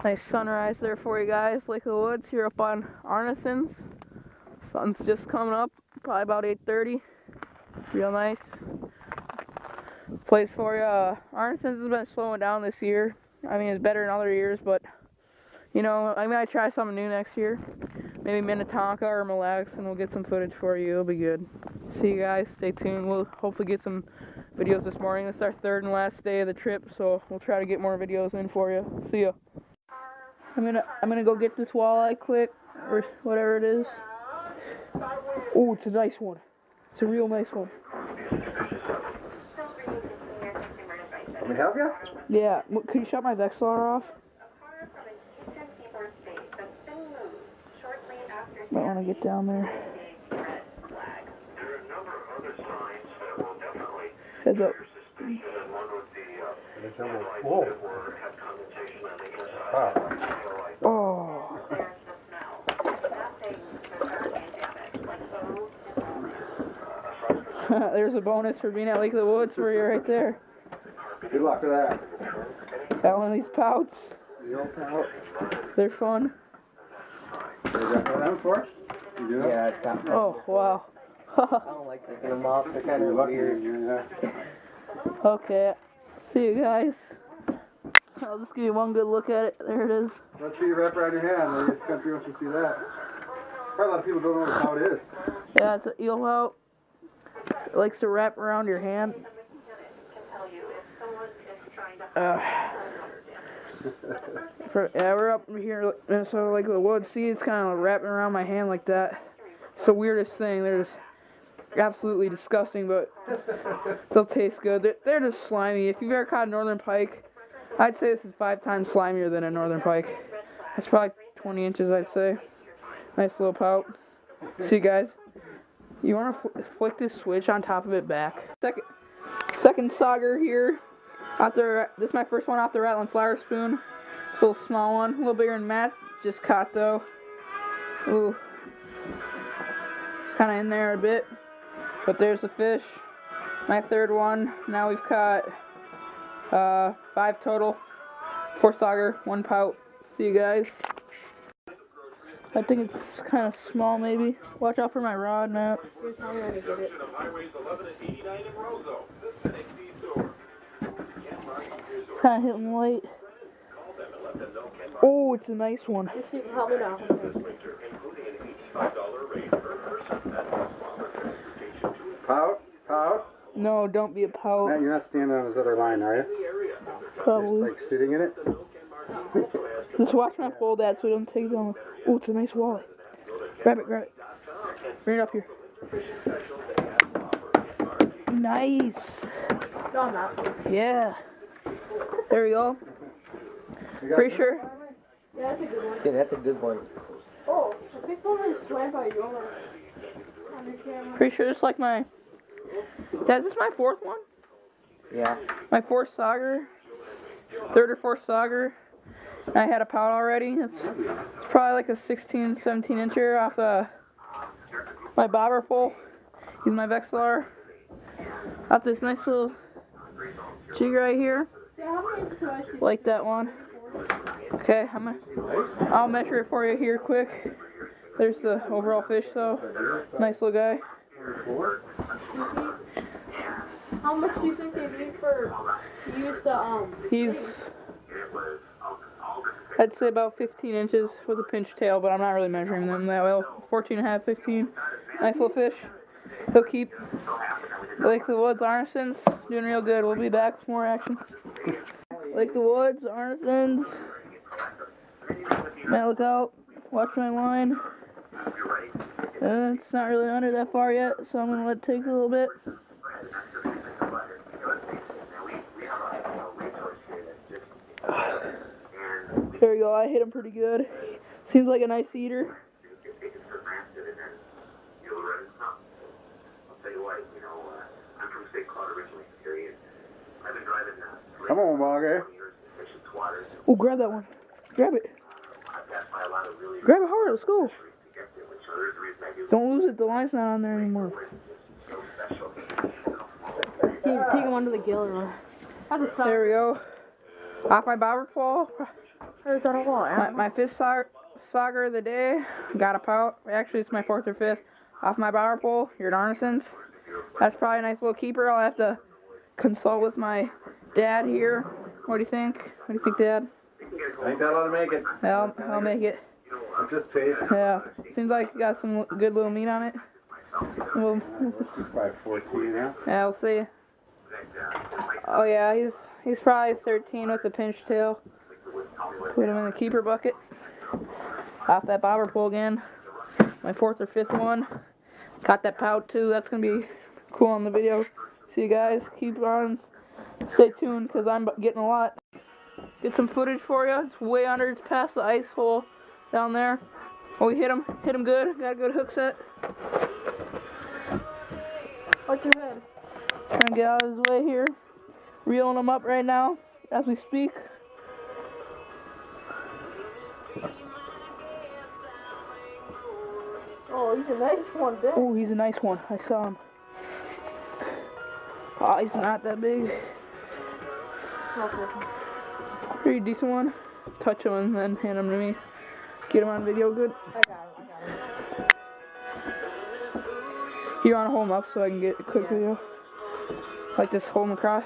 Nice sunrise there for you guys. Lake of the Woods here up on Arneson's. Sun's just coming up, probably about 8:30. Real nice place for you. Arneson's has been slowing down this year. I mean, it's better than other years, but you know, I might try something new next year. Maybe Minnetonka or Mille Lacs, and we'll get some footage for you. It'll be good. See you guys. Stay tuned. We'll hopefully get some videos this morning. This is our third and last day of the trip, so we'll try to get more videos in for you. See ya. I'm gonna go get this walleye quick, or whatever it is. Oh, it's a nice one. It's a real nice one. Can we help you? Yeah. Could you shut my Vexilar off? Might want to get down there. Heads up. Oh. There's a bonus for being at Lake of the Woods for you right there. Good luck with that. Got one of these pouts. The old pout. They're fun. You got one of them for? You do? Yeah, it's got Oh, wow. I don't like taking them off. They're kind of weird. Yeah. Okay. See you guys. I'll just give you one good look at it. There it is. Let's see you wrap around your hand. Maybe the country wants to see that. Probably a lot of people don't know how it is. Yeah, it's an eel pout. It likes to wrap around your hand. Yeah, we're up here in Minnesota, Lake of the Woods. See, it's kind of wrapping around my hand like that. It's the weirdest thing. They're just absolutely disgusting, but they'll taste good. They're just slimy. If you've ever caught a northern pike, I'd say this is 5 times slimier than a northern pike. That's probably 20 inches, I'd say. Nice little pout. See you guys. You want to flick this switch on top of it back. Second sauger here. This is my first one off the Rattling Flower Spoon. It's a little small one, a little bigger than Matt just caught though. Ooh. It's kind of in there a bit. But there's the fish. My third one. Now we've caught 5 total. 4 sauger, 1 pout. See you guys. I think it's kind of small maybe. Watch out for my rod, Matt. It's kind of hitting light. Oh, it's a nice one. Pout? Pout? No, don't be a pout. Matt, you're not standing on this other line, are you? Probably. Just like sitting in it? Just watch my fold that so it doesn't take it down. Oh, it's a nice walleye. Grab it, grab it. Bring it up here. Nice. Yeah. There we go. Pretty sure. Yeah, that's a good one. Yeah, that's a good one. Oh, I think someone swam by you on your camera. Pretty sure it's like my... Dad, is this my 4th one? Yeah. My 4th sauger. 3rd or 4th sauger. I had a pout already. It's probably like a 16, 17 incher off my bobber pole. Use my Vexilar. Got this nice little jig right here. Like that one. Okay, I'll measure it for you here quick. There's the overall fish though. Nice little guy. How much do you think they need for use the He's, I'd say about 15 inches with a pinch tail, but I'm not really measuring them that well. 14 and a half, 15. Nice little fish. He'll keep. Lake of the Woods, Arneson's, doing real good. We'll be back with more action. Lake of the Woods, Arneson's. Matt, look out. Watch my line. It's not really under that far yet, so I'm going to let it take a little bit. There we go, I hit him pretty good. Seems like a nice eater. Come on, Bogger. Oh, grab that one. Grab it. Grab it hard, let's go. Don't lose it, the line's not on there anymore. take him under the gill or that's a There we go. Off my bobber pole. is that a lot? My fifth sauger of the day. Got a pout. Actually, it's my fourth or fifth off my bower pole here at Arneson's. That's probably a nice little keeper. I'll have to consult with my dad here. What do you think? What do you think, Dad? I think that ought to make it. I'll make it. At this pace. Yeah. Seems like you got some good little meat on it. Well, Probably 14 now. yeah, we'll see. Oh yeah, he's probably 13 with the pinch tail. Put him in the keeper bucket. Off that bobber pole again. My fourth or fifth one. Caught that pout too. That's gonna be cool on the video. See you guys. Keep on. Stay tuned because I'm getting a lot. Get some footage for you. It's way under. It's past the ice hole down there. Oh, we hit him. Hit him good. Got a good hook set. Watch your head. Trying to get out of his way here. Reeling him up right now as we speak. Oh, he's a nice one, Dad. Oh, he's a nice one. I saw him. Oh, he's not that big. Pretty decent one. Touch him and then hand him to me. Get him on video good. I got him. You want to hold him up so I can get a quick video? Like this, hold him across.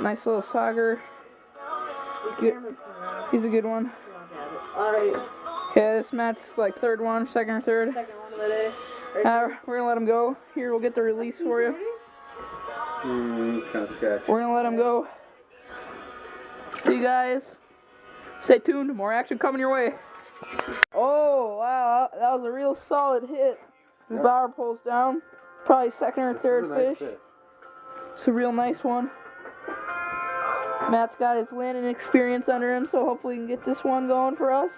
Nice little sauger. Good. He's a good one. Alright. Okay, this Matt's like third one, second or third. Second one of the day. We're gonna let him go. Here, we'll get the release for you. It's kind of sketchy. We're gonna let him go. See you guys. Stay tuned. More action coming your way. Oh wow, that was a real solid hit. His bower pole's down. Probably second or third fish. It's a real nice one. Matt's got his landing experience under him, so hopefully he can get this one going for us.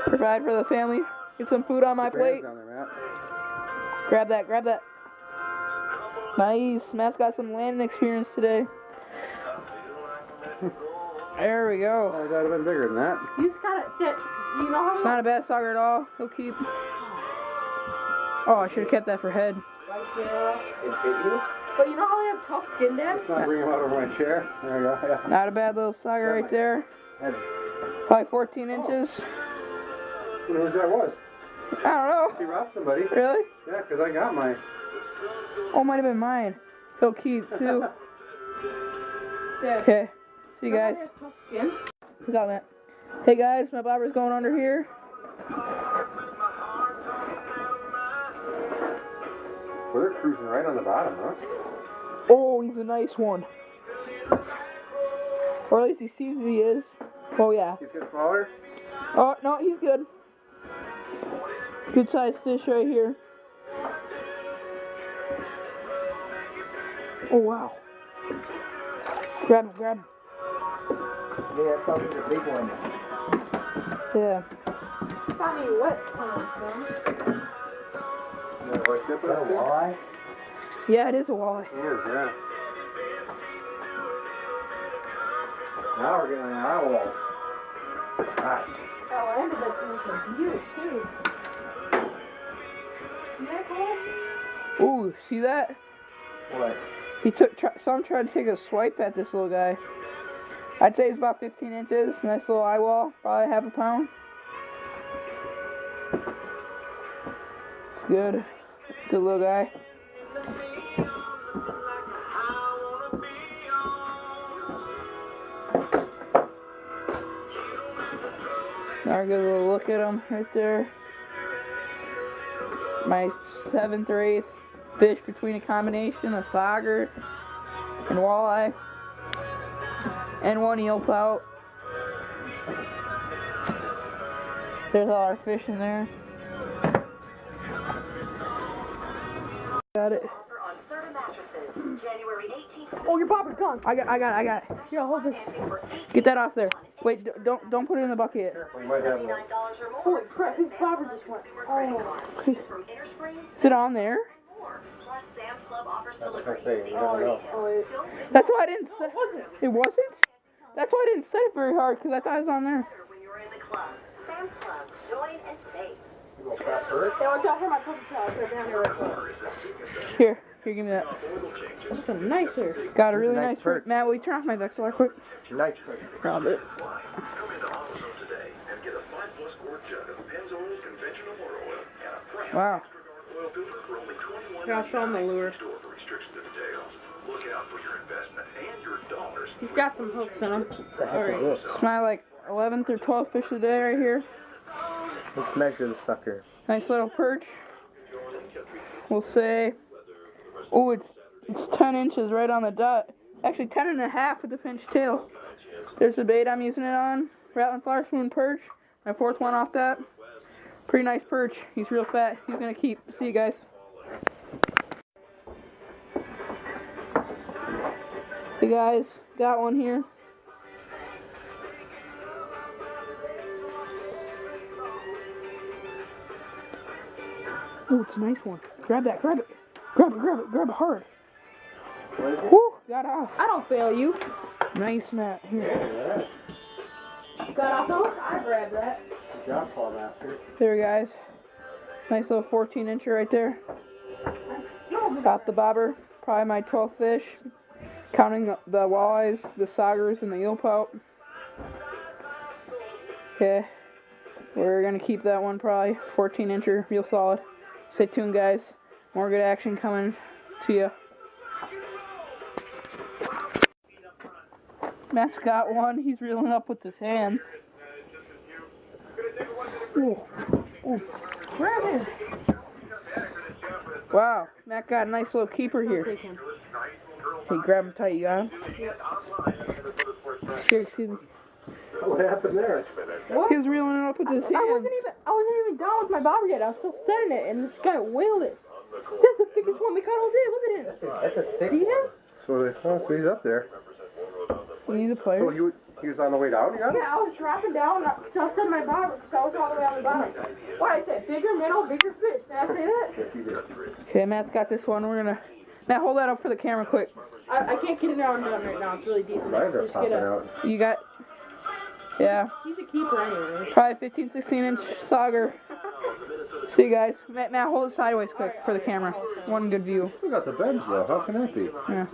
Provide for the family. Get some food on my plate. Down there, Matt. Grab that, grab that. Nice. Matt's got some landing experience today. There we go. Oh, that would have been bigger than that. You just gotta get, you know how It's not a bad sauger at all. He'll keep. Oh, I should have kept that for head. But you know how they have tough skin, Dad? Let's not bring him out over my chair. There we go. Yeah. Not a bad little sauger right there. Head. Probably 14 inches. Who knows who that was? I don't He know. robbed somebody. Really? Yeah, because I got mine. Oh, might have been mine. He'll keep too. Dad. Okay. See you You know how guys. they have tough skin? We got that. Hey guys, my bobber's going under here. Well, they're cruising right on the bottom, huh? Oh, he's a nice one. Or at least he seems he is. Oh yeah. He's getting smaller. Oh no, he's good. Good sized fish right here. Oh wow. Grab him, grab him. Yeah, probably the big one. Yeah. Got me wet, son. Like Is that a walleye? Yeah, it is a walleye. He is, yeah. Now we're getting an owl. Alright. Oh, I ended that thing with a beaut, too. See that, Cole? Ooh, see that? What? He took. Some tried to take a swipe at this little guy. I'd say he's about 15 inches. Nice little eye wall, probably half a pound. It's good. Good little guy. Now we're gonna go look at him right there. My 7th or 8th fish between a combination of sauger and walleye. And one eel pout. There's all our fish in there. Got it. Oh, your bobber's gone. I got it. Here, hold this. Get that off there. Wait, don't put it in the bucket yet. We might have one. Holy crap, his bobber just went. Oh. Is it on there? That's what I say. We never know. Oh, wait. That's why I didn't set Wasn't it. Wasn't? That's why I didn't set it very hard, because I thought it was on there. You go fast first. Yeah, watch out, here, my puppy child. They're down here right now. Here. Here, give me that. That's a nicer. Got a really Nice nice perch. perch. Matt, will you turn off my Vexillor quick? Nice perch. Grab it. Come into AutoZone today and get a 5+ quart jug of Pennzoil conventional motor oil and a fresh Wow. Extra Guard oil filter for only $21.99. Here, I'll show him the lure. Store for restrictions and details. Look out for your investment and your dollars. He's got some hooks in him. What the heck is this? It's my like 11th or 12th fish of the day right here. Let's measure the sucker. Nice little perch. We'll say, oh, it's 10 inches right on the dot. Actually 10 and a half with the pinch tail. There's the bait I'm using it on. Rattling flower spoon perch. My 4th one off that. Pretty nice perch. He's real fat. He's gonna keep. See you guys. Hey guys, got one here. Oh, it's a nice one. Grab that, grab it. Grab it hard. Woo, got off. I don't fail you. Nice, Matt. Here. Got off the hook. I grabbed that. Good job, Paul Master. There, guys. Nice little 14-incher right there. Got the bobber. Probably my 12th fish. Counting the walleyes, the saugers, and the eel pout. Okay. We're going to keep that one probably. 14-incher, real solid. Stay tuned, guys. More good action coming to you. Matt's got one. He's reeling up with his hands. Ooh. Ooh. Grab him. Wow. Matt got a nice little keeper here. Take him. Hey, grab him tight. You got him? Here, excuse me. What happened there? What? He was reeling it up with his hands. I wasn't even done with my bobber yet. I was still setting it, and this guy whaled it. That's the thickest one we caught all day. Look at him. That's a thick See him? one. So he's up there. You need a So player. he was on the way down, you got it? Yeah, I was dropping down, so I was setting my bobber, because I was all the way on the bottom. What I said? Bigger minnow, bigger fish. Did I say that? Yes, he did. Okay, Matt's got this one. We're gonna. Matt, hold that up for the camera quick. I can't get it out right now. It's really deep. His eyes are Just popping get a. out. You got. Yeah, He's a keeper, anyways. probably 15, 16-inch sauger. See you guys. Matt, hold it sideways quick for the camera. One good view. Still got the bends though. How can that be? Yeah.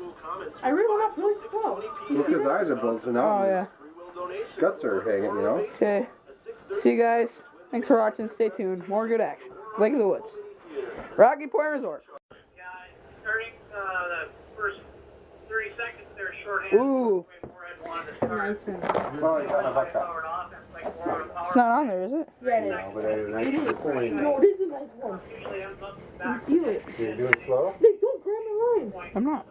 I reeled him up really slow. Look, his eyes are bulging out. Oh and yeah. his guts are hanging, you know? Okay. See you guys. Thanks for watching. Stay tuned. More good action. Lake of the Woods. Rocky Point Resort. Starting the first 30 seconds there, shorthand. Ooh. Nice and. Oh, you got my butt out. It's not on there, is it? Yeah, it is. No, but I nice. No, it is a nice one. You feel it. You're doing slow? Hey, don't grab my line. I'm not.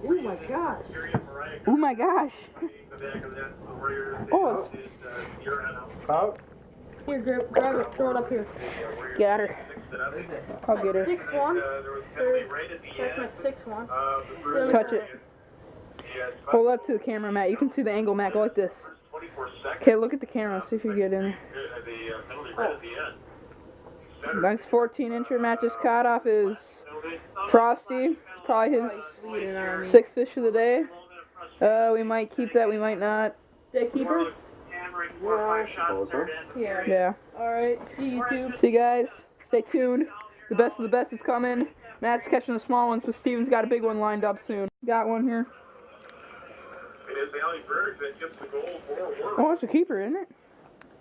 Oh my gosh. Oh my gosh. Oh, it's. Out? Here, grab it. Throw it up here. Got her. I'll get her. 6-1. That's my 6-1. Touch it. Hold up to the camera, Matt. You can see the angle, Matt. Go like this. Okay, look at the camera. See if you get in there. Nice 14-incher Matt just caught off his Frosty. Probably his 6th fish of the day. We might keep that. We might not. Did I keep her? Suppose so. Yeah. Yeah. Alright, see you YouTube. See you guys. Stay tuned. The best of the best is coming. Matt's catching the small ones, but Steven's got a big one lined up soon. Got one here. It is the only bird that gets the goal for work. Oh, it's a keeper, isn't it?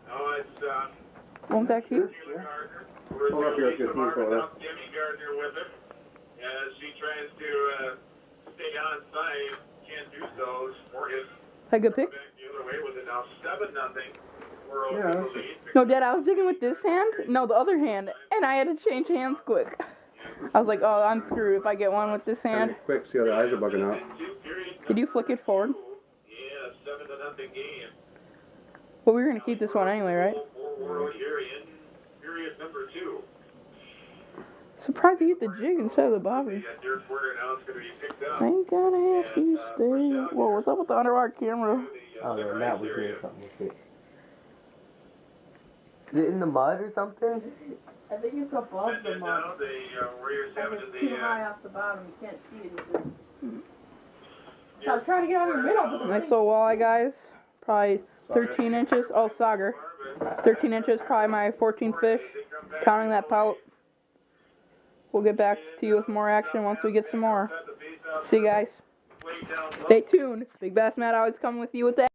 No, it's Won't that keep? Gardner. Hold up here, let's get Timmy going up. Jimmy Gardner with him. As he tries to stay on side, can't do so. Morgan Had a good pick? back the other way with it now 7-0. We're over Yeah. the lead. No, Dad, I was jigging with this hand. No, the other hand. And I had to change hands quick. I was like, oh, I'm screwed if I get one with this hand. Quick, see how the eyes are bugging out. Did you flick it forward? Yeah, 7-0 game. Well, we were going to keep this one anyway, right? Period number 2. Surprised you hit the jig instead of the bobber. Derek Werner now is going to be picked up. I ain't gonna ask you to stay. Whoa, what's up with the underwater camera? Oh, yeah, Matt was doing something with it. Is it in the mud or something? I think it's above the mud. Now the Warriors have And it it's in too the high off the bottom. You can't see anything. So I'm trying to get out of your middle, but the Nice little walleye, guys. Probably 13 inches. Oh, sauger. 13 inches, probably my 14th fish. Counting that pout. we'll get back to you with more action once we get some more. See you guys. Stay tuned. Big Bass Matt always coming with you with that.